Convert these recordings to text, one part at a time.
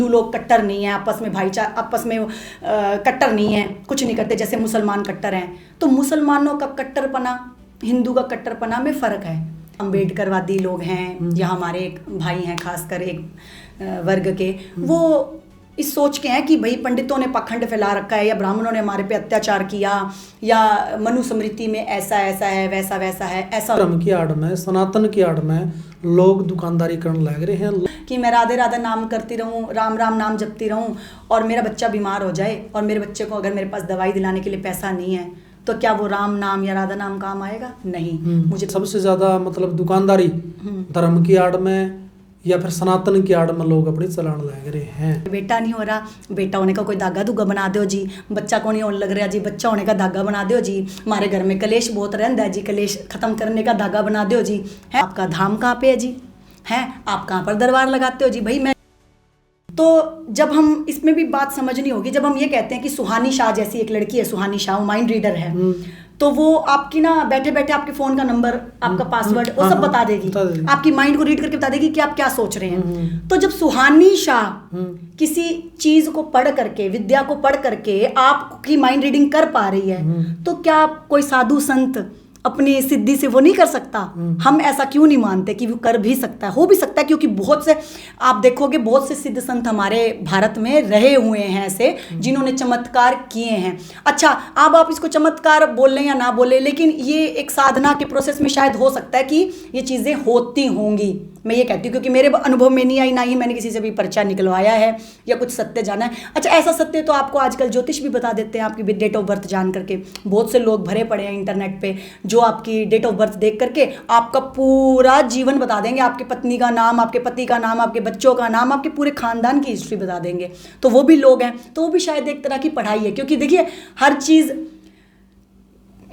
हिंदू लोग कट्टर नहीं है, आपस में कट्टर नहीं है, कुछ नहीं करते जैसे मुसलमान कट्टर हैं। तो मुसलमानों का कट्टरपना, हिंदू का कट्टरपना में फ़र्क है। अम्बेडकरवादी लोग हैं या हमारे एक भाई हैं खासकर एक वर्ग के, वो इस सोच के हैं कि भाई पंडितों ने पाखंड फैला रखा है या ब्राह्मणों ने हमारे पे अत्याचार किया या मनुस्मृति में ऐसा ऐसा है वैसा वैसा है। ऐसा धर्म की आड़ में, सनातन की आड़ में लोग दुकानदारी करने लग रहे हैं कि मैं राधे राधे नाम करती रहूं, राम राम नाम जपती रहूं और मेरा बच्चा बीमार हो जाए और मेरे बच्चे को अगर मेरे पास दवाई दिलाने के लिए पैसा नहीं है तो क्या वो राम नाम या राधा नाम काम आएगा? नहीं। मुझे सबसे ज्यादा मतलब दुकानदारी धर्म की आड़ में या फिर सनातन की आड़ में लोग अपनी चलाने लग रहे हैं। बेटा नहीं हो रहा, बेटा होने का कोई धागा धुगा बना दो जी। बच्चा को नहीं होने लग रहा जी, बच्चा होने का धागा बना दो जी। हमारे घर में कलेश बहुत रहता है जी, कलेश खत्म करने का धागा बना दो जी। है आपका धाम कहाँ पे है जी? है आप कहाँ पर दरबार लगाते हो जी? भाई मैं तो जब हम इसमें भी बात समझनी होगी, जब हम ये कहते हैं कि सुहानी शाह जैसी एक लड़की है, सुहानी शाह, वो माइंड रीडर है, तो वो आपकी ना बैठे बैठे आपके फोन का नंबर, आपका पासवर्ड वो सब बता देगी, आपकी माइंड को रीड करके बता देगी कि आप क्या सोच रहे हैं। तो जब सुहानी शाह किसी चीज को पढ़ करके, विद्या को पढ़ करके आपकी माइंड रीडिंग कर पा रही है, तो क्या कोई साधु संत अपनी सिद्धि से वो नहीं कर सकता? हम ऐसा क्यों नहीं मानते कि वो कर भी सकता है, हो भी सकता है, क्योंकि बहुत से आप देखोगे बहुत से सिद्ध संत हमारे भारत में रहे हुए हैं ऐसे जिन्होंने चमत्कार किए हैं। अच्छा, अब आप इसको चमत्कार बोल लें या ना बोले, लेकिन ये एक साधना के प्रोसेस में शायद हो सकता है कि ये चीज़ें होती होंगी। मैं ये कहती हूँ क्योंकि मेरे अनुभव में नहीं आई, ना ही मैंने किसी से भी पर्चा निकलवाया है या कुछ सत्य जाना है। अच्छा, ऐसा सत्य तो आपको आजकल ज्योतिष भी बता देते हैं, आपकी डेट ऑफ बर्थ जान करके। बहुत से लोग भरे पड़े हैं इंटरनेट पे जो आपकी डेट ऑफ बर्थ देख करके आपका पूरा जीवन बता देंगे, आपकी पत्नी का नाम, आपके पति का नाम, आपके बच्चों का नाम, आपके पूरे खानदान की हिस्ट्री बता देंगे। तो वो भी लोग हैं, तो वो भी शायद एक तरह की पढ़ाई है, क्योंकि देखिए हर चीज़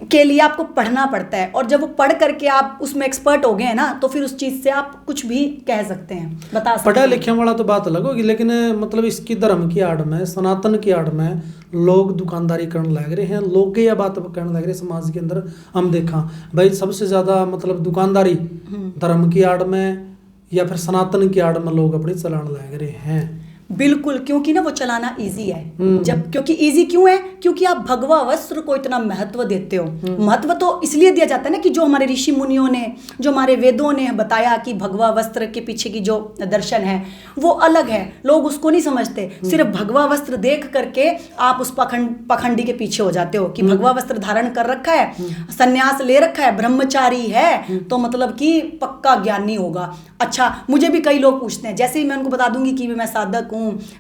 के लिए आपको पढ़ना पड़ता है, और जब वो पढ़ करके आप उसमें एक्सपर्ट हो गए हैं ना, तो फिर उस चीज़ से आप कुछ भी कह सकते हैं, बता सकते हैं। पढ़ा लिखे वाला तो बात अलग होगी, लेकिन मतलब इसकी धर्म की आड़ में, सनातन की आड़ में लोग दुकानदारी करने लग रहे हैं, लोग यह बात करने लग रहे हैं। समाज के अंदर हम देखा भाई सबसे ज़्यादा मतलब दुकानदारी धर्म की आड़ में या फिर सनातन की आड़ में लोग अपनी चलाने लग रहे हैं। बिल्कुल, क्योंकि ना वो चलाना इजी है। जब क्योंकि इजी क्यों है? क्योंकि आप भगवा वस्त्र को इतना महत्व देते हो। महत्व तो इसलिए दिया जाता है ना कि जो हमारे ऋषि मुनियों ने, जो हमारे वेदों ने बताया कि भगवा वस्त्र के पीछे की जो दर्शन है वो अलग है, लोग उसको नहीं समझते। सिर्फ भगवा वस्त्र देख करके आप उस पखंडी के पीछे हो जाते हो कि भगवा वस्त्र धारण कर रखा है, संन्यास ले रखा है, ब्रह्मचारी है, तो मतलब कि पक्का ज्ञानी होगा। अच्छा, मुझे भी कई लोग पूछते हैं, जैसे ही मैं उनको बता दूंगी कि मैं साधक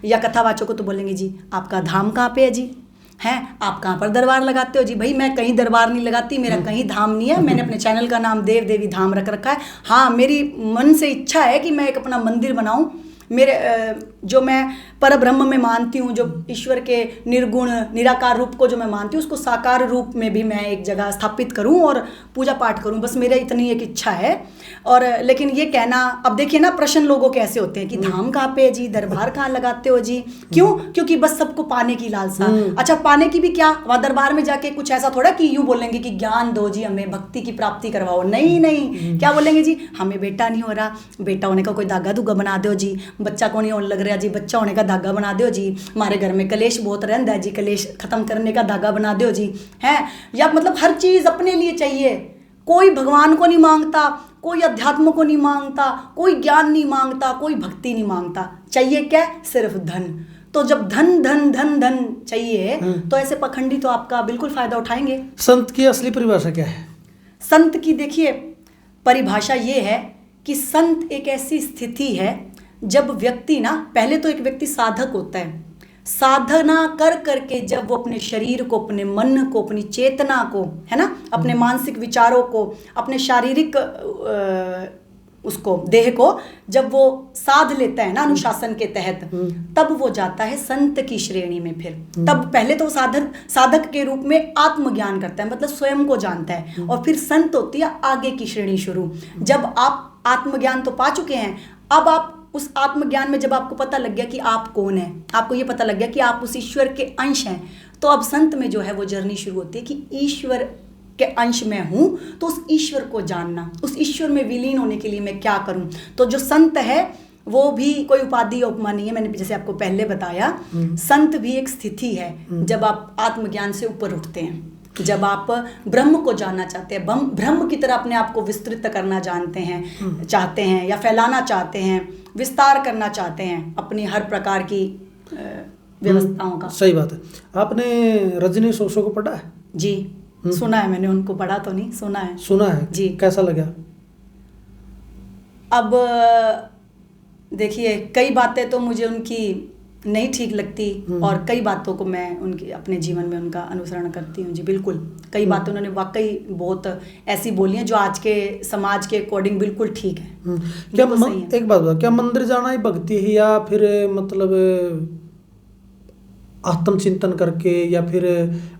या कथावाचक को, तो बोलेंगे जी आपका धाम कहाँ पे है जी? हैं आप कहाँ पर दरबार लगाते हो जी? भाई मैं कहीं दरबार नहीं लगाती, मेरा कहीं धाम नहीं है। मैंने अपने चैनल का नाम देव देवी धाम रख रखा है। हाँ, मेरी मन से इच्छा है कि मैं एक अपना मंदिर बनाऊं, मेरे जो मैं परब्रह्म में मानती हूँ, जो ईश्वर के निर्गुण निराकार रूप को जो मैं मानती हूँ, उसको साकार रूप में भी मैं एक जगह स्थापित करूँ और पूजा पाठ करूँ। बस मेरा इतनी एक इच्छा है। और लेकिन ये कहना, अब देखिए ना प्रश्न लोगों के ऐसे होते हैं कि धाम कहाँ पे है जी, दरबार कहाँ लगाते हो जी? क्यों? क्योंकि बस सबको पाने की लालसा। अच्छा, पाने की भी क्या? वहाँ दरबार में जाके कुछ ऐसा थोड़ा कि यूँ बोलेंगे कि ज्ञान दो जी, हमें भक्ति की प्राप्ति करवाओ। नहीं नहीं, क्या बोलेंगे जी? हमें बेटा नहीं हो रहा, बेटा होने का कोई धागा धुगा बना दो जी। बच्चा को नहीं होने लग रहा जी, बच्चा होने का धागा बना दो जी। हमारे घर में कलेश बहुत रहता है जी, कलेश खत्म करने का धागा बना दो जी। है या मतलब हर चीज़ अपने लिए चाहिए। कोई भगवान को नहीं मांगता, कोई अध्यात्म को नहीं मांगता, कोई ज्ञान नहीं मांगता, कोई भक्ति नहीं मांगता। चाहिए क्या? सिर्फ धन। तो जब धन धन धन धन चाहिए तो ऐसे पखंडी तो आपका बिल्कुल फायदा उठाएंगे। संत की असली परिभाषा क्या है? संत की देखिए परिभाषा ये है कि संत एक ऐसी स्थिति है जब व्यक्ति ना, पहले तो एक व्यक्ति साधक होता है, साधना कर करके जब वो अपने शरीर को, अपने मन को, अपनी चेतना को, है ना, अपने मानसिक विचारों को, अपने शारीरिक उसको देह को जब वो साध लेता है ना अनुशासन के तहत, तब वो जाता है संत की श्रेणी में। फिर तब पहले तो साधक के रूप में आत्मज्ञान करता है, मतलब स्वयं को जानता है, और फिर संत होती है आगे की श्रेणी शुरू। जब आप आत्मज्ञान तो पा चुके हैं, अब आप उस आत्मज्ञान में जब आपको पता लग गया कि आप कौन है, आपको ये पता लग गया कि आप उस ईश्वर के अंश हैं, तो अब संत में जो है वो जर्नी शुरू होती है कि ईश्वर के अंश में हूँ, तो उस ईश्वर को जानना, उस ईश्वर में विलीन होने के लिए मैं क्या करूँ। तो जो संत है वो भी कोई उपाधि या उपमा नहीं है, मैंने जैसे आपको पहले बताया। संत भी एक स्थिति है जब आप आत्मज्ञान से ऊपर उठते हैं, जब आप ब्रह्म को जानना चाहते हैं, ब्रह्म की तरह अपने आप को विस्तृत करना चाहते हैं या फैलाना चाहते हैं, विस्तार करना चाहते हैं अपनी हर प्रकार की व्यवस्थाओं का। सही बात है। आपने रजनीश ओशो को पढ़ा है? जी सुना है मैंने, उनको पढ़ा तो नहीं, सुना है। सुना है जी। कैसा लगा? अब देखिए, कई बातें तो मुझे उनकी नहीं ठीक लगती और कई बातों को मैं उनकी अपने जीवन में उनका अनुसरण करती हूँ। जी बिल्कुल, कई बातें उन्होंने वाकई बहुत ऐसी बोली हैं जो आज के समाज के अकॉर्डिंग बिल्कुल ठीक है। क्या सही है। एक बात बताओ, क्या मंदिर जाना ही भक्ति है या फिर मतलब आत्मचिंतन करके या फिर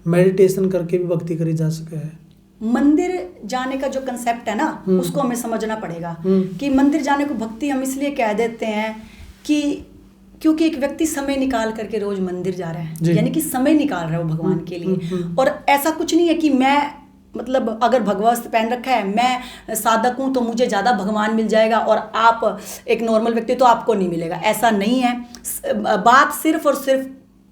मेडिटेशन करके भी भक्ति करी जा सके है? मंदिर जाने का जो कंसेप्ट है ना, उसको हमें समझना पड़ेगा कि मंदिर जाने को भक्ति हम इसलिए कह देते हैं कि क्योंकि एक व्यक्ति समय निकाल करके रोज मंदिर जा रहा है, यानी कि समय निकाल रहा है वो भगवान के लिए। और ऐसा कुछ नहीं है कि मैं मतलब अगर भगवा वस्त्र पहन रखा है, मैं साधक हूँ तो मुझे ज़्यादा भगवान मिल जाएगा और आप एक नॉर्मल व्यक्ति तो आपको नहीं मिलेगा, ऐसा नहीं है। बात सिर्फ और सिर्फ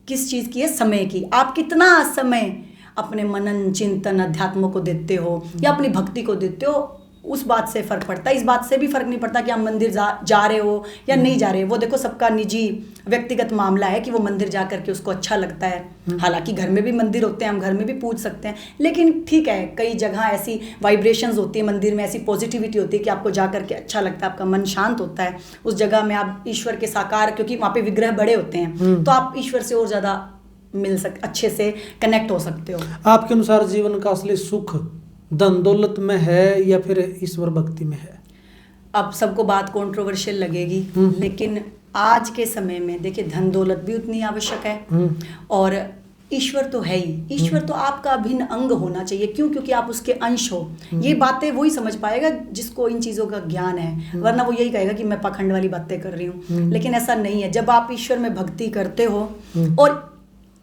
किस चीज़ की है? समय की। आप कितना समय अपने मनन चिंतन अध्यात्म को देते हो या अपनी भक्ति को देते हो, उस बात से फ़र्क पड़ता है। इस बात से भी फ़र्क नहीं पड़ता कि आप मंदिर जा रहे हो या नहीं जा रहे हो। वो देखो सबका निजी व्यक्तिगत मामला है कि वो मंदिर जा करके उसको अच्छा लगता है। हालांकि घर में भी मंदिर होते हैं, हम घर में भी पूज सकते हैं, लेकिन ठीक है, कई जगह ऐसी वाइब्रेशंस होती है मंदिर में, ऐसी पॉजिटिविटी होती है कि आपको जा करके अच्छा लगता है, आपका मन शांत होता है। उस जगह में आप ईश्वर के साकार, क्योंकि वहाँ पे विग्रह बड़े होते हैं, तो आप ईश्वर से और ज़्यादा अच्छे से कनेक्ट हो सकते हो। आपके अनुसार जीवन का असली सुख धन दौलत में है या फिर ईश्वर भक्ति में है? अब सबको बात कंट्रोवर्शियल लगेगी, लेकिन आज के समय में देखिए धन दौलत भी उतनी आवश्यक है और ईश्वर तो है ही। ईश्वर तो आपका अभिन्न अंग होना चाहिए। क्यों? क्योंकि आप उसके अंश हो। ये बातें वही समझ पाएगा जिसको इन चीज़ों का ज्ञान है, वरना वो यही कहेगा कि मैं पाखंड वाली बातें कर रही हूँ। लेकिन ऐसा नहीं है। जब आप ईश्वर में भक्ति करते हो और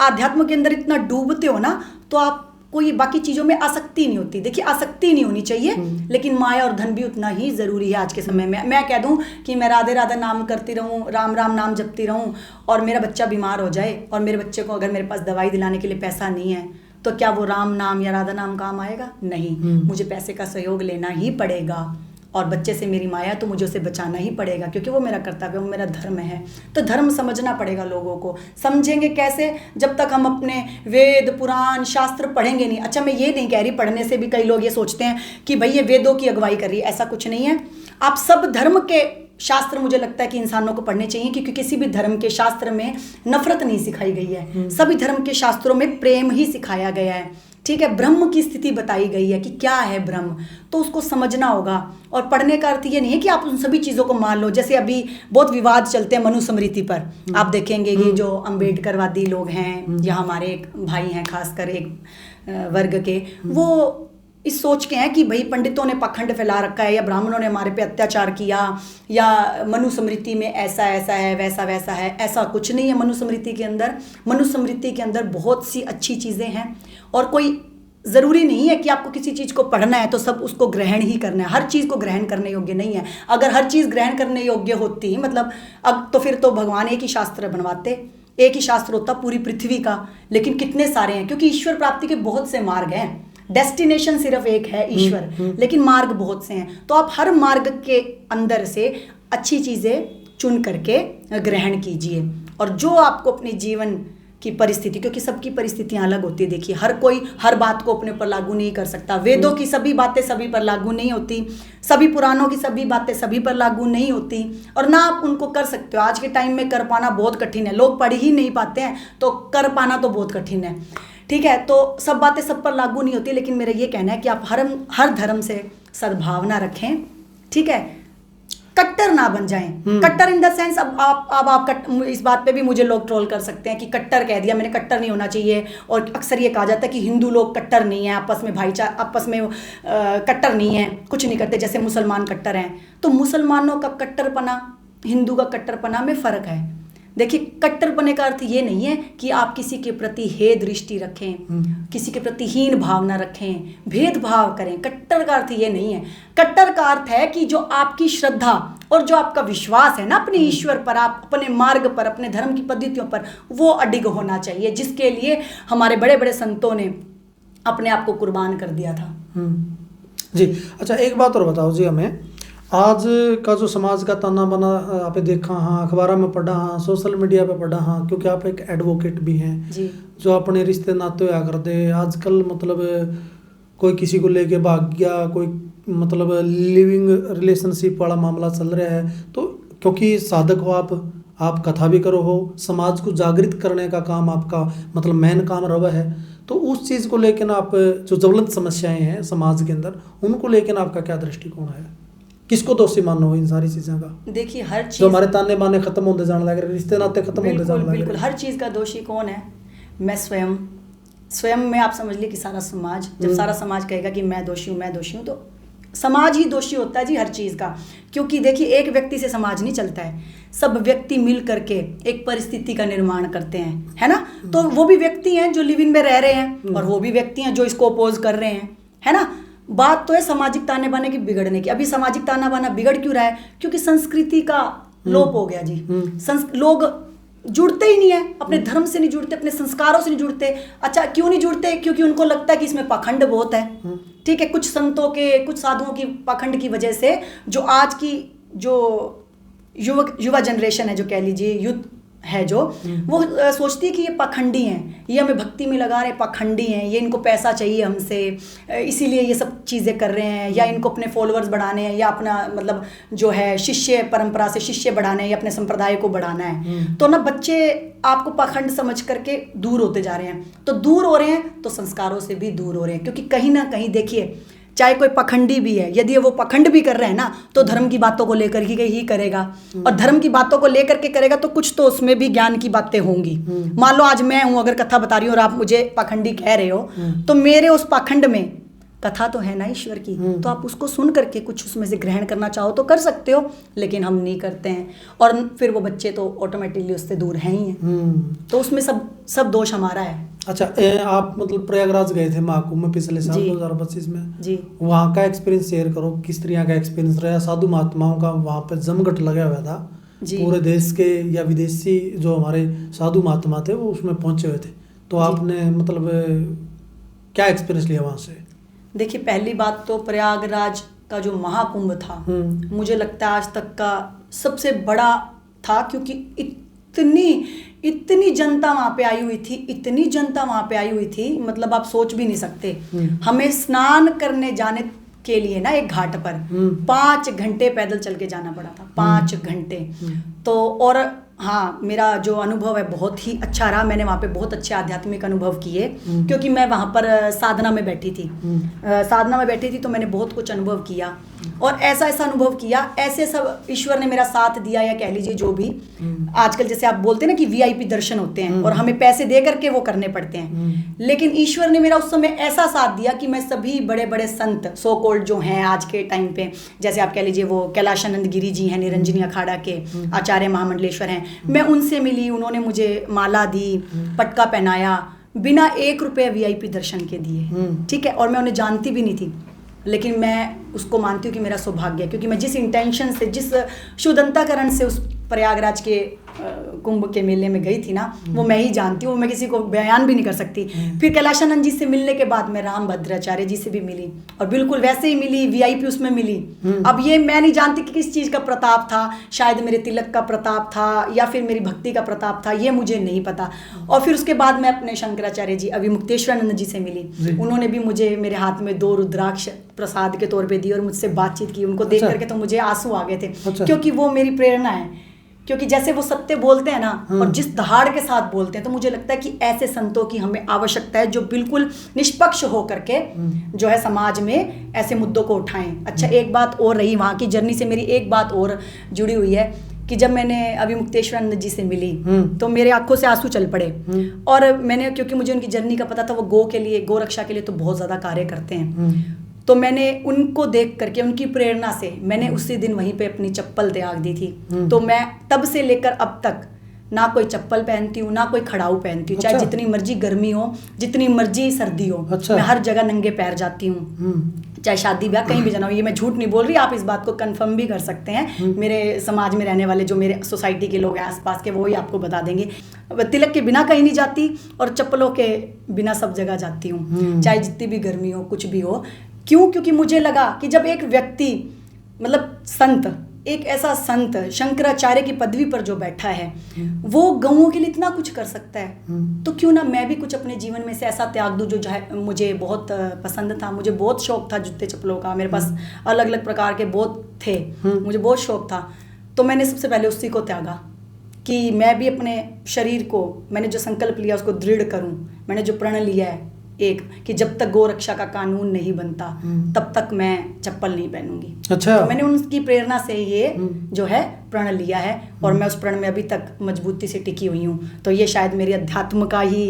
आध्यात्म के अंदर इतना डूबते हो ना, तो आप कोई बाकी चीज़ों में आसक्ति नहीं होती। देखिए आसक्ति नहीं होनी चाहिए, लेकिन माया और धन भी उतना ही ज़रूरी है आज के समय में। मैं कह दूं कि मैं राधे राधा नाम करती रहूं, राम राम नाम जपती रहूं और मेरा बच्चा बीमार हो जाए और मेरे बच्चे को अगर मेरे पास दवाई दिलाने के लिए पैसा नहीं है, तो क्या वो राम नाम या राधा नाम काम आएगा? नहीं। मुझे पैसे का सहयोग लेना ही पड़ेगा और बच्चे से मेरी माया, तो मुझे उसे बचाना ही पड़ेगा क्योंकि वो मेरा कर्तव्य, वो मेरा धर्म है। तो धर्म समझना पड़ेगा लोगों को। समझेंगे कैसे? जब तक हम अपने वेद पुराण शास्त्र पढ़ेंगे नहीं। अच्छा, मैं ये नहीं कह रही पढ़ने से भी कई लोग ये सोचते हैं कि भाई ये वेदों की अगुवाई कर रही है, ऐसा कुछ नहीं है। आप सब धर्म के शास्त्र मुझे लगता है कि इंसानों को पढ़ने चाहिए, क्योंकि किसी भी धर्म के शास्त्र में नफरत नहीं सिखाई गई है। सभी धर्म के शास्त्रों में प्रेम ही सिखाया गया है। ठीक है, ब्रह्म की स्थिति बताई गई है कि क्या है ब्रह्म, तो उसको समझना होगा। और पढ़ने का अर्थ ये नहीं है कि आप उन सभी चीज़ों को मान लो। जैसे अभी बहुत विवाद चलते हैं मनुस्मृति पर, आप देखेंगे कि जो अम्बेडकरवादी लोग हैं या हमारे एक भाई हैं खासकर एक वर्ग के, वो इस सोच के हैं कि भाई पंडितों ने पाखंड फैला रखा है या ब्राह्मणों ने हमारे पे अत्याचार किया या मनुस्मृति में ऐसा ऐसा है वैसा वैसा है। ऐसा कुछ नहीं है मनुस्मृति के अंदर। मनुस्मृति के अंदर बहुत सी अच्छी चीज़ें हैं और कोई ज़रूरी नहीं है कि आपको किसी चीज़ को पढ़ना है तो सब उसको ग्रहण ही करना है। हर चीज़ को ग्रहण करने योग्य नहीं है। अगर हर चीज़ ग्रहण करने योग्य होती मतलब अब तो फिर तो भगवान एक ही शास्त्र बनवाते, एक ही शास्त्र होता पूरी पृथ्वी का। लेकिन कितने सारे हैं, क्योंकि ईश्वर प्राप्ति के बहुत से मार्ग हैं। डेस्टिनेशन सिर्फ एक है ईश्वर, लेकिन मार्ग बहुत से हैं। तो आप हर मार्ग के अंदर से अच्छी चीज़ें चुन करके ग्रहण कीजिए। और जो आपको अपने जीवन की परिस्थिति, क्योंकि सबकी परिस्थितियां अलग होती है। देखिए हर कोई हर बात को अपने ऊपर लागू नहीं कर सकता। वेदों की सभी बातें सभी पर लागू नहीं होती, सभी पुराणों की सभी बातें सभी पर लागू नहीं होती, और ना आप उनको कर सकते हो। आज के टाइम में कर पाना बहुत कठिन है। लोग पढ़ ही नहीं पाते हैं तो कर पाना तो बहुत कठिन है। ठीक है, तो सब बातें सब पर लागू नहीं होती, लेकिन मेरा ये कहना है कि आप हर धर्म से सद्भावना रखें। ठीक है, कट्टर ना बन जाएं। कट्टर इन द सेंस अब इस बात पे भी मुझे लोग ट्रोल कर सकते हैं कि कट्टर कह दिया मैंने, कट्टर नहीं होना चाहिए। और अक्सर ये कहा जाता है कि हिंदू लोग कट्टर नहीं है, आपस में भाईचारा, आपस में कट्टर नहीं है, कुछ नहीं करते, जैसे मुसलमान कट्टर हैं। तो मुसलमानों का कट्टरपना हिंदू का कट्टरपना में फ़र्क है। देखिए कट्टरपने का अर्थ ये नहीं है कि आप किसी के प्रति हे दृष्टि रखें, किसी के प्रति हीन भावना रखें, भेदभाव करें। कट्टर का अर्थ ये नहीं है। कट्टर का अर्थ है कि जो आपकी श्रद्धा और जो आपका विश्वास है ना अपने ईश्वर पर, आप अपने मार्ग पर, अपने धर्म की पद्धतियों पर, वो अडिग होना चाहिए, जिसके लिए हमारे बड़े बड़े संतों ने अपने आप को कुर्बान कर दिया था। जी। अच्छा, एक बात और बताओ जी हमें, आज का जो समाज का ताना बाना आपने देखा, हाँ अखबारों में पढ़ा, हाँ सोशल मीडिया पे पढ़ा, हाँ क्योंकि आप एक एडवोकेट भी हैं जी। जो अपने रिश्ते नाते होया कर दे, आजकल मतलब कोई किसी को लेके भाग गया, कोई मतलब लिविंग रिलेशनशिप वाला मामला चल रहा है, तो क्योंकि साधक हो आप कथा भी करो हो, समाज को जागृत करने का काम आपका मतलब मेन काम रहा है, तो उस चीज़ को लेकर ना आप जो ज्वलंत समस्याएं हैं समाज के अंदर, उनको लेकर आपका क्या दृष्टिकोण है? किसको दोषी मानो इन सारी चीज़ों का? देखिए, हर चीज जो हमारे ताने बाने खत्म होते जाने लग रहे, रिश्ते नाते खत्म होते जाने लग रहे, बिल्कुल हर चीज़ का दोषी कौन है? मैं स्वयं में आप समझ लीजिए कि सारा समाज, जब सारा समाज कहेगा कि मैं दोषी हूँ, तो समाज ही दोषी होता है जी हर चीज़ का। क्योंकि देखिए, एक व्यक्ति से समाज नहीं चलता है, सब व्यक्ति मिल करके एक परिस्थिति का निर्माण करते हैं, है ना। तो वो भी व्यक्ति हैं जो लिव इन में रह रहे हैं, और वो भी व्यक्ति हैं जो इसको अपोज कर रहे हैं, है ना। बात तो है सामाजिक ताने बाने की बिगड़ने की। अभी सामाजिक ताना बाना बिगड़ क्यों रहा है? क्योंकि संस्कृति का लोप हो गया जी। लोग जुड़ते ही नहीं है, अपने धर्म से नहीं जुड़ते, अपने संस्कारों से नहीं जुड़ते। अच्छा, क्यों नहीं जुड़ते? क्योंकि उनको लगता है कि इसमें पाखंड बहुत है। ठीक है, कुछ संतों के, कुछ साधुओं की पाखंड की वजह से जो आज की जो युवा जनरेशन है, जो कह लीजिए यूथ है, जो वो सोचती है कि ये पाखंडी हैं, ये हमें भक्ति में लगा रहे, पाखंडी हैं, ये इनको पैसा चाहिए हमसे, इसीलिए ये सब चीज़ें कर रहे हैं, या इनको अपने फॉलोअर्स बढ़ाने हैं, या अपना मतलब जो है शिष्य परंपरा से शिष्य बढ़ाने हैं, या अपने संप्रदाय को बढ़ाना है। तो ना बच्चे आपको पाखंड समझ करके दूर होते जा रहे हैं। तो दूर हो रहे हैं तो संस्कारों से भी दूर हो रहे हैं, क्योंकि कहीं ना कहीं देखिए, चाहे कोई पखंडी भी है, यदि वो पखंड भी कर रहे हैं ना, तो धर्म की बातों को लेकर ही करेगा, और धर्म की बातों को लेकर के करेगा तो कुछ तो उसमें भी ज्ञान की बातें होंगी। मान लो आज मैं हूं, अगर कथा बता रही हूँ और आप मुझे पखंडी कह रहे हो, तो मेरे उस पखंड में कथा तो है ना ईश्वर की, तो आप उसको सुन करके कुछ उसमें से ग्रहण करना चाहो तो कर सकते हो, लेकिन हम नहीं करते हैं, और फिर वो बच्चे तो ऑटोमेटिकली उससे दूर हैं ही हैं। तो उसमें सब दोष हमारा है। अच्छा, आप मतलब प्रयागराज गए थे महाकुंभ में पिछले साल 2025 में जी। वहाँ का एक्सपीरियंस शेयर करो, किस तरह का एक्सपीरियंस रहा? साधु महात्माओं का वहाँ पर जमघट लगा हुआ था, पूरे देश के या विदेशी जो हमारे साधु महात्मा थे वो उसमें पहुंचे हुए थे, तो आपने मतलब क्या एक्सपीरियंस लिया वहाँ से? देखिए, पहली बात तो प्रयागराज का जो महाकुंभ था, मुझे लगता है आज तक का सबसे बड़ा था, क्योंकि इतनी जनता वहाँ पे आई हुई थी, इतनी जनता वहाँ पे आई हुई थी, मतलब आप सोच भी नहीं सकते। हमें स्नान करने जाने के लिए ना एक घाट पर 5 घंटे पैदल चल के जाना पड़ा था, 5 घंटे। तो और हाँ, मेरा जो अनुभव है बहुत ही अच्छा रहा। मैंने वहाँ पे बहुत अच्छे आध्यात्मिक अनुभव किए, क्योंकि मैं वहाँ पर साधना में बैठी थी, तो मैंने बहुत कुछ अनुभव किया, और ऐसा अनुभव किया, ऐसे सब ईश्वर ने मेरा साथ दिया, या कह लीजिए जो भी आजकल जैसे आप बोलते हैं ना कि VIP दर्शन होते हैं और हमें पैसे दे करके वो करने पड़ते हैं, लेकिन ईश्वर ने मेरा उस समय ऐसा साथ दिया कि मैं सभी बड़े बड़े संत सो कॉल्ड जो हैं आज के टाइम पे, जैसे आप कह लीजिए वो कैलाशानंद गिरी जी हैं, निरंजनी अखाड़ा के आचार्य महामंडलेश्वर हैं, मैं उनसे मिली, उन्होंने मुझे माला दी, पटका पहनाया, बिना 1 रुपये VIP दर्शन के दिए। ठीक है, और मैं उन्हें जानती भी नहीं थी, लेकिन मैं उसको मानती हूँ कि मेरा सौभाग्य है, क्योंकि मैं जिस इंटेंशन से, जिस शुद्ध अंतःकरण से उस प्रयागराज के कुंभ के मेले में गई थी ना, वो मैं ही जानती हूँ, मैं किसी को बयान भी नहीं कर सकती। फिर कैलाशानंद जी से मिलने के बाद मैं रामभद्राचार्य जी से भी मिली, और बिल्कुल वैसे ही मिली, VIP उसमें मिली। अब ये मैं नहीं जानती कि किस चीज़ का प्रताप था, शायद मेरे तिलक का प्रताप था या फिर मेरी भक्ति का प्रताप था, ये मुझे नहीं पता। और फिर उसके बाद मैं अपने शंकराचार्य जी अभिमुक्तेश्वरानंद जी से मिली, उन्होंने भी मुझे मेरे हाथ में 2 रुद्राक्ष प्रसाद के तौर पे दी और मुझसे बातचीत की। उनको देख करके तो मुझे आंसू आ गए थे, क्योंकि वो मेरी प्रेरणा है, क्योंकि जैसे वो सत्य बोलते हैं ना, और जिस दहाड़ के साथ बोलते हैं, तो मुझे लगता है कि ऐसे संतों की हमें आवश्यकता है, जो बिल्कुल निष्पक्ष हो करके जो है समाज में ऐसे मुद्दों को उठाएं। अच्छा, एक बात और रही वहाँ की जर्नी से, मेरी एक बात और जुड़ी हुई है कि जब मैंने अभिमुक्तेश्वरानंद जी से मिली तो मेरे आंखों से आंसू चल पड़े, और मैंने, क्योंकि मुझे उनकी जर्नी का पता था, वो गौ रक्षा के लिए तो बहुत ज़्यादा कार्य करते हैं, तो मैंने उनको देख करके, उनकी प्रेरणा से मैंने उसी दिन वहीं पे अपनी चप्पल त्याग दी थी। तो मैं तब से लेकर अब तक ना कोई चप्पल पहनती हूँ, ना कोई खड़ाऊ पहनती हूँ। चाहे अच्छा। जितनी मर्जी गर्मी हो, जितनी मर्जी सर्दी हो, अच्छा। मैं हर जगह नंगे पैर जाती हूँ। चाहे शादी ब्याह कहीं भी जाना हो, ये मैं झूठ नहीं बोल रही, आप इस बात को कंफर्म भी कर सकते हैं। मेरे समाज में रहने वाले जो मेरे सोसाइटी के लोग हैं आसपास के, वो ही आपको बता देंगे। तिलक के बिना कहीं नहीं जाती और चप्पलों के बिना सब जगह जाती हूँ, चाहे जितनी भी गर्मी हो, कुछ भी हो। क्यों? क्योंकि मुझे लगा कि जब एक व्यक्ति मतलब संत, एक ऐसा संत शंकराचार्य की पदवी पर जो बैठा है, वो गौओं के लिए इतना कुछ कर सकता है, तो क्यों ना मैं भी कुछ अपने जीवन में से ऐसा त्याग दूं जो मुझे बहुत पसंद था। मुझे बहुत शौक था जूते चप्पलों का, मेरे पास अलग अलग प्रकार के बहुत थे, मुझे बहुत शौक था। तो मैंने सबसे पहले उसी को त्यागा कि मैं भी अपने शरीर को, मैंने जो संकल्प लिया उसको दृढ़ करूं। मैंने जो प्रण लिया है एक, कि जब तक गौ रक्षा का कानून नहीं बनता तब तक मैं चप्पल नहीं पहनूंगी। अच्छा। तो मैंने उनकी प्रेरणा से ये जो है प्रण लिया है और मैं उस प्रण में अभी तक मजबूती से टिकी हुई हूँ। तो ये शायद मेरे अध्यात्म का ही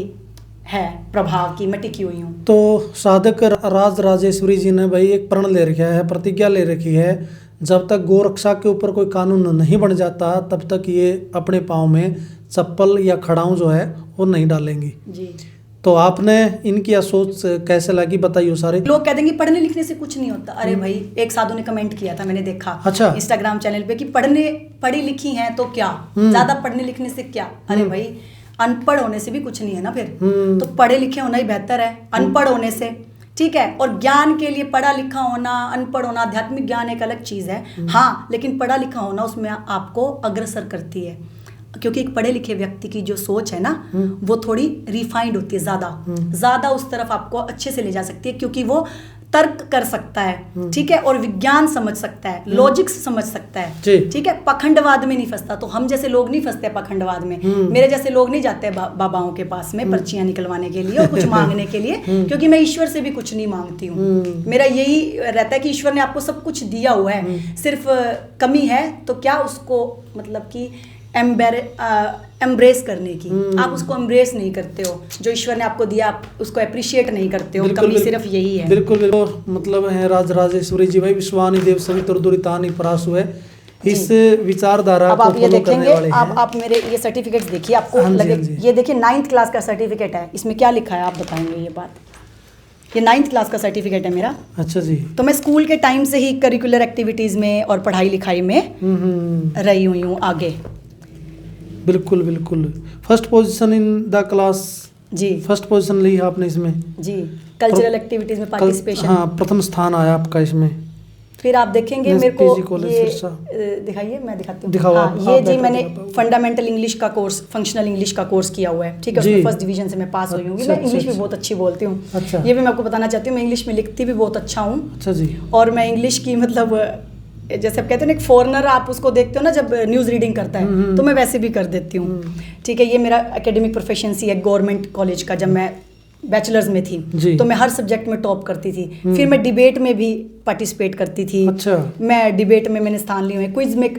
है प्रभाव की मैं टिकी हुई हूँ। तो साधक राज राजेश्वरी जी ने भाई एक प्रण ले रखा है, प्रतिज्ञा ले रखी है, जब तक गौ रक्षा के ऊपर कोई कानून नहीं बन जाता तब तक ये अपने पाँव में चप्पल या खड़ाऊं जो है वो नहीं डालेंगी जी। तो आपने इनकी सोच कैसे लगी, बताइए सारे। लोग कह देंगे पढ़ने लिखने से कुछ नहीं होता। अरे भाई, एक साधु ने कमेंट किया था, मैंने देखा अच्छा। इंस्टाग्राम चैनल पे कि पढ़ी लिखी हैं तो क्या, ज्यादा पढ़ने लिखने से क्या। अरे भाई, अनपढ़ होने से भी कुछ नहीं है ना फिर, तो पढ़े लिखे होना ही बेहतर है अनपढ़ होने से, ठीक है। और ज्ञान के लिए पढ़ा लिखा होना, अनपढ़ होना, आध्यात्मिक ज्ञान एक अलग चीज है, हाँ, लेकिन पढ़ा लिखा होना उसमें आपको अग्रसर करती है। क्योंकि एक पढ़े लिखे व्यक्ति की जो सोच है ना, वो थोड़ी रिफाइंड होती है, ज्यादा उस तरफ आपको अच्छे से ले जा सकती है, क्योंकि वो तर्क कर सकता है, ठीक है, और विज्ञान समझ सकता है, लॉजिक्स समझ सकता है, ठीक है, पखंडवाद में नहीं फंसता। तो हम जैसे लोग नहीं फंसते पखंडवाद में, मेरे जैसे लोग नहीं जाते बाबाओं के पास में पर्चियां निकलवाने के लिए और कुछ मांगने के लिए, क्योंकि मैं ईश्वर से भी कुछ नहीं मांगती हूँ। मेरा यही रहता है कि ईश्वर ने आपको सब कुछ दिया हुआ है, सिर्फ कमी है तो क्या उसको मतलब कि एम्ब्रेस करने की। आप उसको एम्ब्रेस नहीं करते हो, जो ईश्वर ने आपको दिया आप उसको अप्रिशिएट नहीं करते हो। कमी सिर्फ यही है। बिल्कुल बिल्कुल, मतलब है राज राजेश्वरी जी भाई, विश्वानी देव सवितुर दुरितानि परासु है, इस विचारधारा अब आप ये देखेंगे, आप मेरे ये सर्टिफिकेट्स देखिए, आपको लगे ये देखिए 9th क्लास का सर्टिफिकेट है, इसमें क्या लिखा है आप बताएंगे ये बात। ये 9th क्लास का सर्टिफिकेट है मेरा। अच्छा जी। तो मैं स्कूल के टाइम से ही करिकुलर एक्टिविटीज में और पढ़ाई लिखाई में रही हुई हूँ आगे। बिल्कुल बिल्कुल, first position in the class ji, first position ली आपने इसमें जी, कल्चरल एक्टिविटीज में पार्टिसिपेशन। हाँ, प्रथम स्थान आया आपका इसमें। फिर आप देखेंगे मेरे को ये दिखाइए, मैं दिखाती हूँ। हाँ, ये जी मैंने फंडामेंटल इंग्लिश का कोर्स, फंक्शनल इंग्लिश का कोर्स किया हुआ है, ठीक है, उसमें फर्स्ट डिवीजन से मैं पास हुई हूँ। मैं इंग्लिश भी बहुत अच्छी बोलती हूँ। अच्छा। ये भी मैं आपको बताना चाहती हूँ, मैं इंग्लिश में लिखती भी बहुत अच्छा हूँ। अच्छा जी। और मैं इंग्लिश की मतलब जैसे आप कहते हैं ना, एक फॉरेनर आप उसको देखते हो ना जब न्यूज़ रीडिंग करता है, तो मैं वैसे भी कर देती हूँ, ठीक है। ये मेरा एकेडमिक प्रोफेशंसी है गवर्नमेंट कॉलेज का, जब मैं बैचलर्स में थी तो मैं हर सब्जेक्ट में टॉप करती थी। फिर मैं डिबेट में भी पार्टिसिपेट करती थी। अच्छा। मैं डिबेट में मैंने स्थान लिए हुए, क्विज में,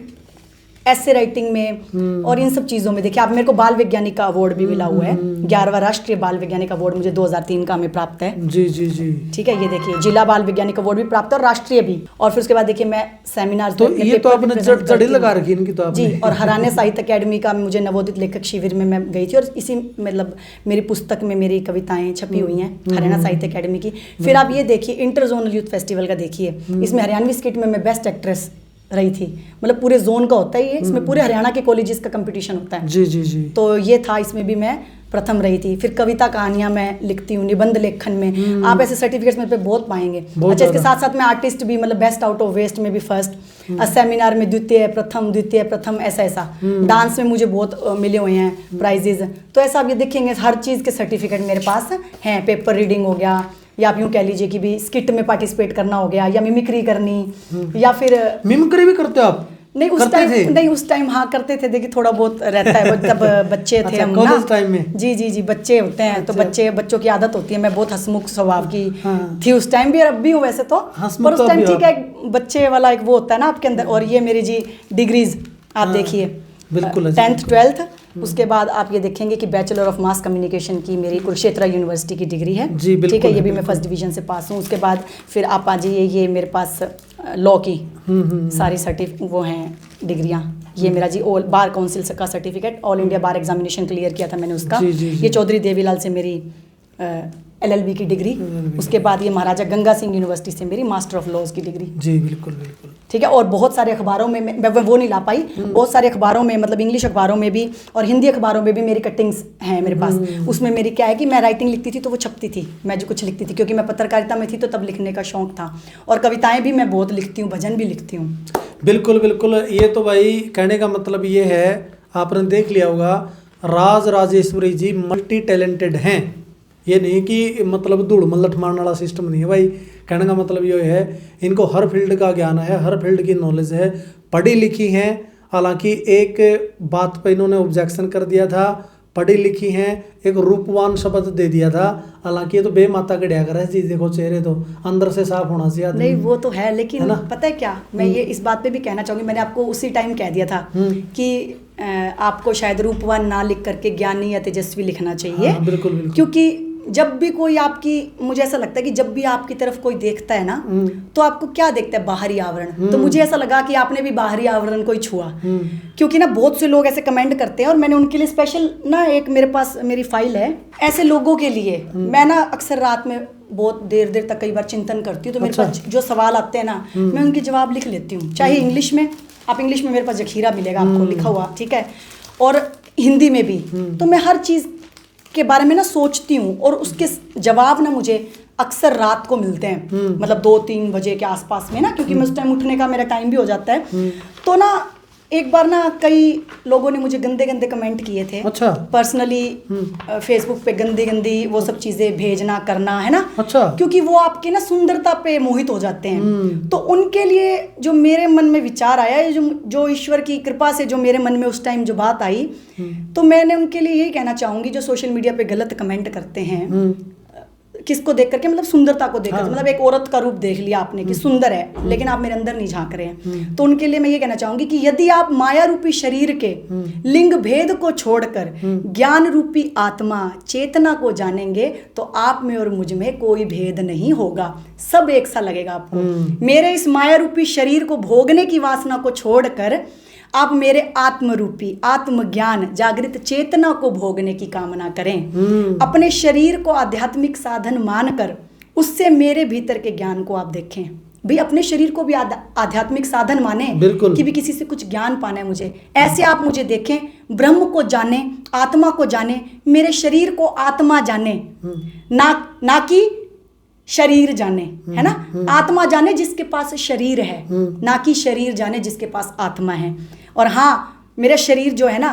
ऐसे राइटिंग में और इन सब चीज़ों में। देखिए आप, मेरे को बाल वैज्ञानिक का अवार्ड भी मिला हुआ है, 11वां राष्ट्रीय बाल वैज्ञानिक अवार्ड मुझे 2003 का में प्राप्त है। जी जी जी, ठीक है। ये देखिए जिला बाल वैज्ञानिक अवार्ड भी प्राप्त है और राष्ट्रीय भी। और फिर उसके बाद देखिए मैं सेमिनार, तो ये तो आपने जड़ी लगा रखी इनकी तो आपने। जी, और हरियाणा साहित्य अकेडमी का मुझे नवोदित लेखक शिविर में मैं गई थी, और इसी मतलब मेरी पुस्तक में मेरी कविताएं छपी हुई हैं हरियाणा साहित्य अकेडमी की। फिर आप ये देखिए इंटर जोनल यूथ फेस्टिवल का देखिए, इसमें हरियाणवी स्किट में मैं बेस्ट एक्ट्रेस रही थी। मतलब पूरे जोन का होता है ये, इसमें पूरे हरियाणा के कॉलेजेस का कंपटीशन होता है। जी जी जी। तो ये था, इसमें भी मैं प्रथम रही थी। फिर कविता कहानियां मैं लिखती हूँ, निबंध लेखन में आप ऐसे सर्टिफिकेट्स मेरे पे बहुत पाएंगे। अच्छा, इसके साथ साथ मैं आर्टिस्ट भी, मतलब बेस्ट आउट ऑफ वेस्ट में भी फर्स्ट, सेमिनार में द्वितीय प्रथम ऐसा डांस में मुझे बहुत मिले हुए हैं प्राइजेज। तो ऐसा आप ये देखेंगे हर चीज़ के सर्टिफिकेट मेरे पास हैं। पेपर रीडिंग हो गया, या आप यूँ कह लीजिए कि भी स्किट में पार्टिसिपेट करना हो गया, या मिमिक्री करनी, या फिर मिमिक्री भी करते हो आप? नहीं उस टाइम हाँ करते थे। देखिए थोड़ा बहुत रहता है, जब बच्चे थे हम ना, टाइम में। जी बच्चे होते हैं। तो बच्चों की आदत होती है। मैं बहुत हंसमुख स्वभाव की थी उस टाइम भी, और अब भी हूँ वैसे तो, पर उस टाइम ठीक है, बच्चे वाला एक वो होता है ना आपके अंदर। और ये मेरी जी डिग्रीज आप देखिए, बिल्कुल 10th 12th, उसके बाद आप ये देखेंगे कि बैचलर ऑफ मास कम्युनिकेशन की मेरी कुरुक्षेत्र यूनिवर्सिटी की डिग्री है। ठीक है, ये भी मैं फर्स्ट डिवीजन से पास हूँ। उसके बाद फिर आप आ जाइए, ये मेरे पास लॉ की सारी वो हैं डिग्रियाँ। ये मेरा जी ऑल बार काउंसिल का सर्टिफिकेट, ऑल इंडिया बार एग्जामिनेशन क्लियर किया था मैंने उसका। जी, जी, जी। ये चौधरी देवीलाल से मेरी LLB की डिग्री, उसके बाद ये महाराजा गंगा सिंह यूनिवर्सिटी से मेरी मास्टर ऑफ लॉज की डिग्री। जी बिल्कुल बिल्कुल। ठीक है, और बहुत सारे अखबारों में मैं वो नहीं ला पाई, बहुत सारे अखबारों में मतलब इंग्लिश अखबारों में भी और हिंदी अखबारों में भी मेरी कटिंग्स हैं मेरे पास। उसमें मेरी क्या है कि मैं राइटिंग लिखती थी तो वो छपती थी, मैं जो कुछ लिखती थी, क्योंकि मैं पत्रकारिता में थी तो तब लिखने का शौक था। और कविताएं भी मैं बहुत लिखती हूँ, भजन भी लिखती हूँ। बिल्कुल बिल्कुल। ये तो भाई कहने का मतलब ये है, आपने देख लिया होगा राज राजेश्वरी जी मल्टी टैलेंटेड हैं। ये नहीं कि मतलब धूड़ मल्लठ मारने वाला सिस्टम नहीं है भाई। कहने का मतलब ये है इनको हर फील्ड का ज्ञान है, हर फील्ड की नॉलेज है, पढ़ी लिखी हैं। हालांकि एक बात पे इन्होंने ऑब्जेक्शन कर दिया था, पढ़ी लिखी हैं, एक रूपवान शब्द दे दिया था। हालांकि ये तो बेमाता के ढया कर है जी, देखो चेहरे तो अंदर से साफ होना चाहिए आदमी। नहीं वो तो है, लेकिन है ना? पता है क्या, मैं ये इस बात पे भी कहना चाहूंगी, मैंने आपको उसी टाइम कह दिया था कि आपको शायद रूपवान ना लिख करके ज्ञानी या तेजस्वी लिखना चाहिए। हाँ, बिल्कुल बिल्कुल। क्योंकि जब भी कोई आपकी, मुझे ऐसा लगता है कि जब भी आपकी तरफ कोई देखता है ना, तो आपको क्या देखता है, बाहरी आवरण। तो मुझे ऐसा लगा कि आपने भी बाहरी आवरण को ही छुआ, क्योंकि ना बहुत से लोग ऐसे कमेंट करते हैं और मैंने उनके लिए स्पेशल ना एक मेरे पास मेरी फाइल है ऐसे लोगों के लिए। मैं ना अक्सर रात में बहुत देर देर तक कई बार चिंतन करती हूँ, तो मेरे पास जो सवाल आते हैं ना, मैं उनके जवाब लिख लेती हूँ। चाहे इंग्लिश में, आप इंग्लिश में मेरे पास जखीरा मिलेगा आपको लिखा हुआ, ठीक है, और हिंदी में भी। तो मैं हर चीज़ के बारे में ना सोचती हूँ और उसके जवाब ना मुझे अक्सर रात को मिलते हैं, मतलब 2-3 बजे के आसपास में ना, क्योंकि मैं उस टाइम उठने का मेरा टाइम भी हो जाता है। तो ना एक बार ना कई लोगों ने मुझे गंदे गंदे कमेंट किए थे। अच्छा। पर्सनली फेसबुक पे गंदी गंदी वो सब चीज़ें भेजना करना, है ना। अच्छा। क्योंकि वो आपकी ना सुंदरता पे मोहित हो जाते हैं। तो उनके लिए जो मेरे मन में विचार आया, ये जो ईश्वर की कृपा से जो मेरे मन में उस टाइम जो बात आई, तो मैंने उनके लिए यही कहना चाहूँगी जो सोशल मीडिया पे गलत कमेंट करते हैं, किसको देख करके, मतलब सुंदरता को देख करके, मतलब एक औरत का रूप देख लिया आपने कि सुंदर है, लेकिन आप मेरे अंदर नहीं झांक रहे हैं। तो उनके लिए मैं ये कहना चाहूंगी कि यदि आप माया रूपी शरीर के लिंग भेद को छोड़कर ज्ञान रूपी आत्मा चेतना को जानेंगे, तो आप में और मुझ में कोई भेद नहीं होगा, सब एक सा लगेगा आपको। मेरे इस माया रूपी शरीर को भोगने की वासना को छोड़कर आप मेरे आत्मरूपी आत्मज्ञान जागृत चेतना को भोगने की कामना करें। अपने शरीर को आध्यात्मिक साधन मानकर उससे मेरे भीतर के ज्ञान को आप देखें। भाई अपने शरीर को भी आध्यात्मिक साधन माने कि भी किसी से कुछ ज्ञान पाना है मुझे, ऐसे आप मुझे देखें, ब्रह्म को जाने, आत्मा को जाने, मेरे शरीर को आत्मा जाने, ना कि शरीर जाने, है ना। आत्मा जाने जिसके पास शरीर है, ना कि शरीर जाने जिसके पास आत्मा है। और हाँ, मेरा शरीर जो है ना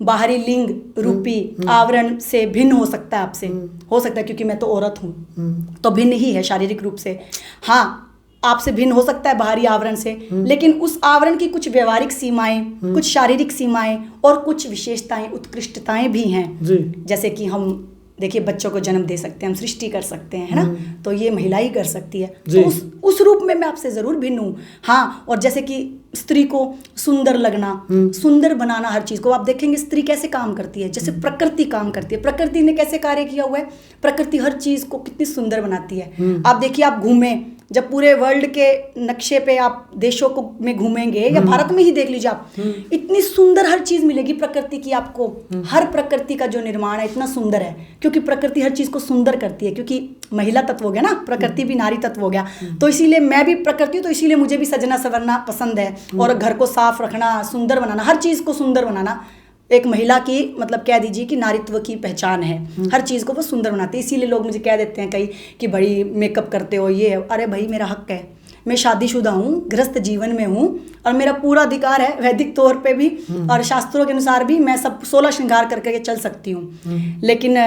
बाहरी लिंग रूपी आवरण से भिन्न हो सकता है आपसे, हो सकता है क्योंकि मैं तो औरत हूँ, तो भिन्न ही है शारीरिक रूप से। हाँ, आपसे भिन्न हो सकता है बाहरी आवरण से, लेकिन उस आवरण की कुछ व्यवहारिक सीमाएं, कुछ शारीरिक सीमाएं और कुछ विशेषताएं, उत्कृष्टताएं भी हैं। जैसे कि हम देखिए बच्चों को जन्म दे सकते हैं, हम सृष्टि कर सकते हैं, है ना, तो ये महिला ही कर सकती है। तो उस रूप में मैं आपसे ज़रूर भिन्न हूँ। हाँ, और जैसे कि स्त्री को सुंदर लगना, सुंदर बनाना, हर चीज़ को आप देखेंगे स्त्री कैसे काम करती है, जैसे प्रकृति काम करती है। प्रकृति ने कैसे कार्य किया हुआ है, प्रकृति हर चीज़ को कितनी सुंदर बनाती है। आप देखिए, आप घूमें, जब पूरे वर्ल्ड के नक्शे पे आप देशों को में घूमेंगे या भारत में ही देख लीजिए आप, इतनी सुंदर हर चीज़ मिलेगी प्रकृति की आपको। हर प्रकृति का जो निर्माण है इतना सुंदर है, क्योंकि प्रकृति हर चीज़ को सुंदर करती है, क्योंकि महिला तत्व हो गया ना, प्रकृति भी नारी तत्व हो गया। तो इसीलिए मैं भी प्रकृति हूँ, तो इसीलिए मुझे भी सजना संवरना पसंद है, और घर को साफ रखना, सुंदर बनाना, हर चीज़ को सुंदर बनाना एक महिला की, मतलब कह दीजिए कि नारीत्व की पहचान है। हर चीज़ को वो सुंदर बनाती है। इसीलिए लोग मुझे कह देते हैं कई कि बड़ी मेकअप करते हो, ये है। अरे भाई, मेरा हक है, मैं शादीशुदा हूँ, गृहस्थ जीवन में हूँ, और मेरा पूरा अधिकार है वैदिक तौर पे भी और शास्त्रों के अनुसार भी मैं सब 16 श्रृंगार करके चल सकती हूँ। लेकिन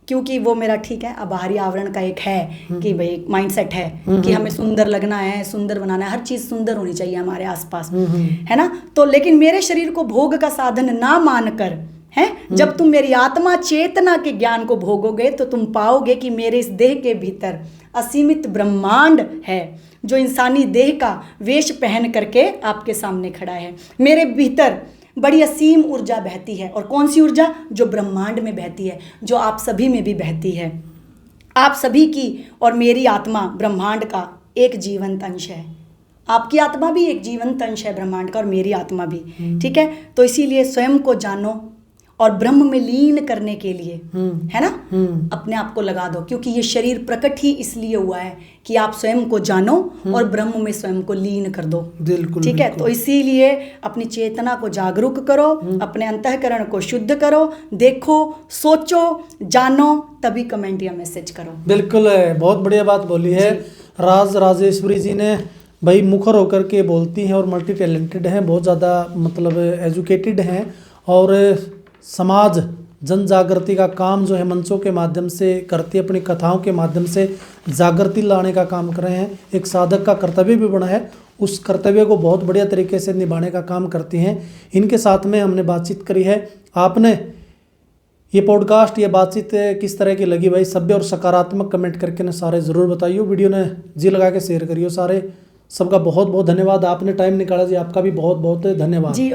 क्योंकि वो मेरा ठीक है, अब बाहरी आवरण का एक है कि भाई एक माइंडसेट है कि हमें सुंदर लगना है, सुंदर बनाना है, हर चीज़ सुंदर होनी चाहिए हमारे आसपास, है ना। तो लेकिन मेरे शरीर को भोग का साधन ना मानकर, है, जब तुम मेरी आत्मा चेतना के ज्ञान को भोगोगे, तो तुम पाओगे कि मेरे इस देह के भीतर असीमित ब्रह्मांड है, जो इंसानी देह का वेश पहन करके आपके सामने खड़ा है। मेरे भीतर बड़ी असीम ऊर्जा बहती है, और कौन सी ऊर्जा? जो ब्रह्मांड में बहती है, जो आप सभी में भी बहती है। आप सभी की और मेरी आत्मा ब्रह्मांड का एक जीवंत अंश है। आपकी आत्मा भी एक जीवंत अंश है ब्रह्मांड का, और मेरी आत्मा भी, ठीक है। तो इसीलिए स्वयं को जानो और ब्रह्म में लीन करने के लिए, है ना, अपने आप को लगा दो, क्योंकि ये शरीर प्रकट ही इसलिए हुआ है कि आप स्वयं को जानो और ब्रह्म में स्वयं को लीन कर दो, बिल्कुल, ठीक है। तो इसीलिए अपनी चेतना को जागरूक करो, अपने अंतःकरण को शुद्ध करो, देखो, सोचो, जानो, तभी कमेंट या मैसेज करो। बिल्कुल है, बहुत बढ़िया बात बोली है। राज राजेश्वरी जी ने भाई मुखर होकर के बोलती हैं और मल्टी टैलेंटेड हैं, बहुत ज़्यादा मतलब एजुकेटेड हैं, और समाज जन जागृति का काम जो है मंचों के माध्यम से करती है, अपनी कथाओं के माध्यम से जागृति लाने का काम कर रहे हैं। एक साधक का कर्तव्य भी बना है, उस कर्तव्य को बहुत बढ़िया तरीके से निभाने का काम करती हैं। इनके साथ में हमने बातचीत करी है। आपने ये पॉडकास्ट, ये बातचीत किस तरह की लगी भाई, सभ्य और सकारात्मक कमेंट करके ना सारे ज़रूर बताइए। वीडियो ने जी लगा के शेयर करिए सारे। सबका बहुत बहुत धन्यवाद, आपने टाइम निकाला जी, आपका भी बहुत बहुत धन्यवाद जी।